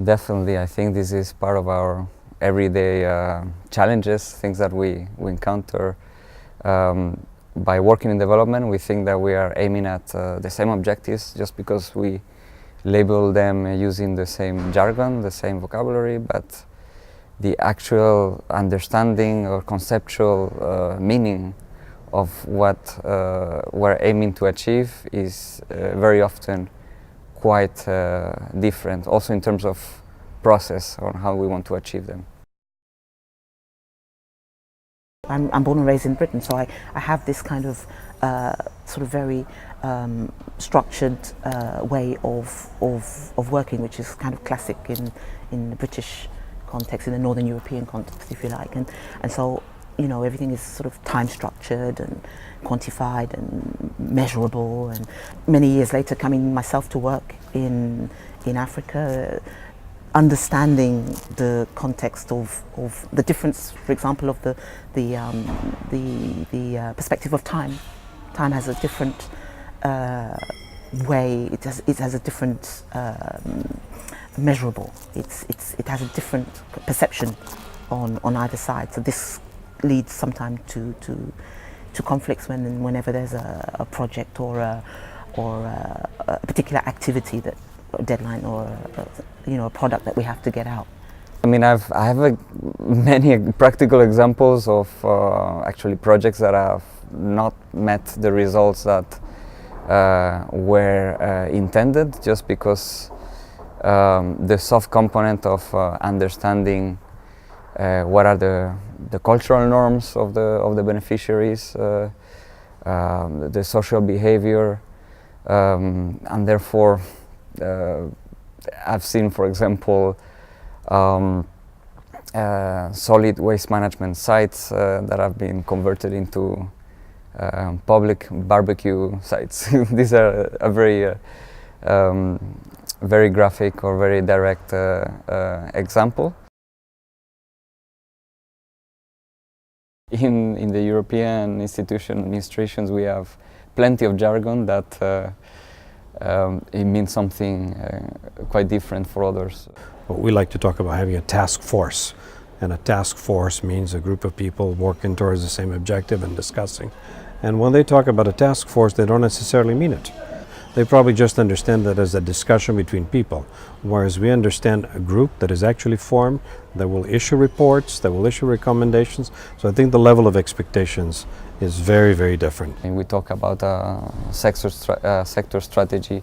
Definitely, I think this is part of our everyday challenges, things that we encounter. By working in development, we think that we are aiming at the same objectives just because we label them using the same jargon, the same vocabulary, but the actual understanding or conceptual meaning of what we're aiming to achieve is very often quite different, also in terms of process on how we want to achieve them. I'm born and raised in Britain, so I have this kind of sort of very structured way of working, which is kind of classic in the British context, in the Northern European context, if you like. And so, you know, everything is sort of time structured and quantified and measurable. And many years later, coming myself to work in Africa, understanding the context of the difference, for example, of the perspective of time. Time has a different way. It has a different measurable. It has a different perception on either side. So this leads sometimes to conflicts whenever there's a project or a particular activity, that a deadline or a product that we have to get out. I mean, I have many practical examples of actually projects that have not met the results that were intended, just because the soft component of understanding what are the cultural norms of the beneficiaries, the social behavior, and therefore I've seen, for example, solid waste management sites that have been converted into public barbecue sites. These are a very graphic or very direct example. In the European administrations, we have plenty of jargon that it means something quite different for others. Well, we like to talk about having a task force, and a task force means a group of people working towards the same objective and discussing. And when they talk about a task force, they don't necessarily mean it. They probably just understand that as a discussion between people, whereas we understand a group that is actually formed, that will issue reports, that will issue recommendations. So I think the level of expectations is very, very different. And we talk about sector strategy.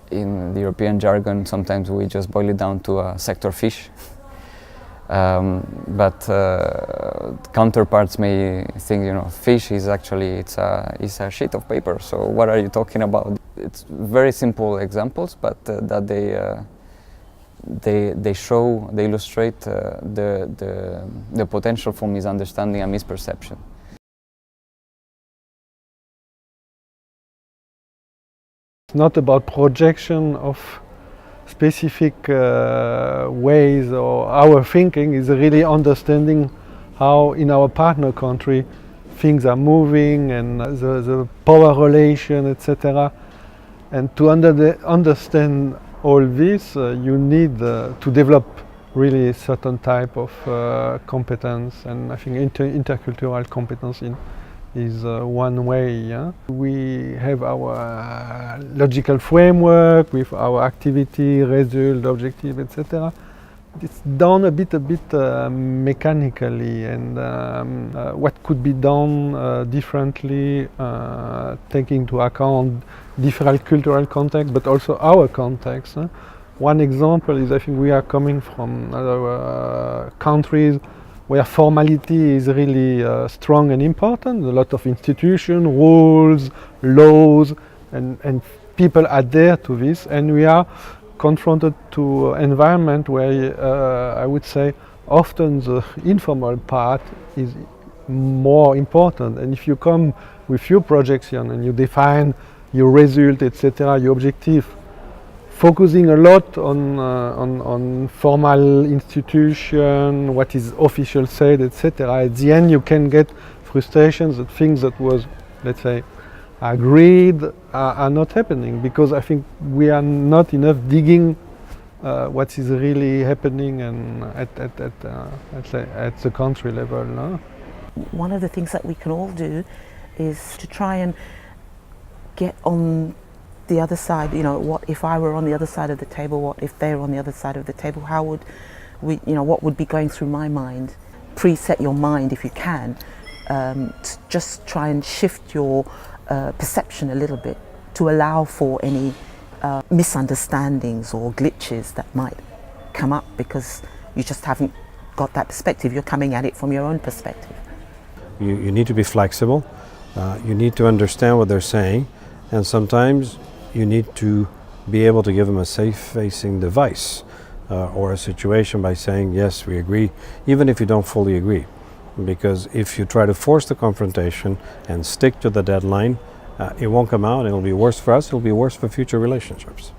In the European jargon, sometimes we just boil it down to a sector fish. But counterparts may think, you know, fish is actually it's a sheet of paper. So what are you talking about? It's very simple examples, but that they illustrate the potential for misunderstanding and misperception. It's not about projection of specific ways, or our thinking is really understanding how in our partner country things are moving and the power relation, etc. And to understand all this, you need to develop really certain type of competence, and I think intercultural competence is one way. Yeah? We have our logical framework with our activity, result, objective, etc. It's done a bit mechanically, and what could be done differently, taking into account different cultural context, but also our context. One example is, I think we are coming from other countries where formality is really strong and important. A lot of institutions, rules, laws, and people adhere to this, and we are confronted to an environment where I would say often the informal part is more important. And if you come with your projection and you define your result, etc., your objective, focusing a lot on formal institution, what is official said, etc. At the end, you can get frustrations that things that was, let's say, agreed are not happening, because I think we are not enough digging what is really happening and at the country level. No? One of the things that we can all do is to try and get on the other side. You know, what if I were on the other side of the table? What if they were on the other side of the table? How would we, you know, what would be going through my mind? Preset your mind if you can, to just try and shift your perception a little bit to allow for any misunderstandings or glitches that might come up because you just haven't got that perspective. You're coming at it from your own perspective. You need to be flexible. You need to understand what they're saying, and sometimes you need to be able to give them a safe-facing device or a situation by saying, yes, we agree, even if you don't fully agree. Because if you try to force the confrontation and stick to the deadline, it won't come out, and it'll be worse for us, it'll be worse for future relationships.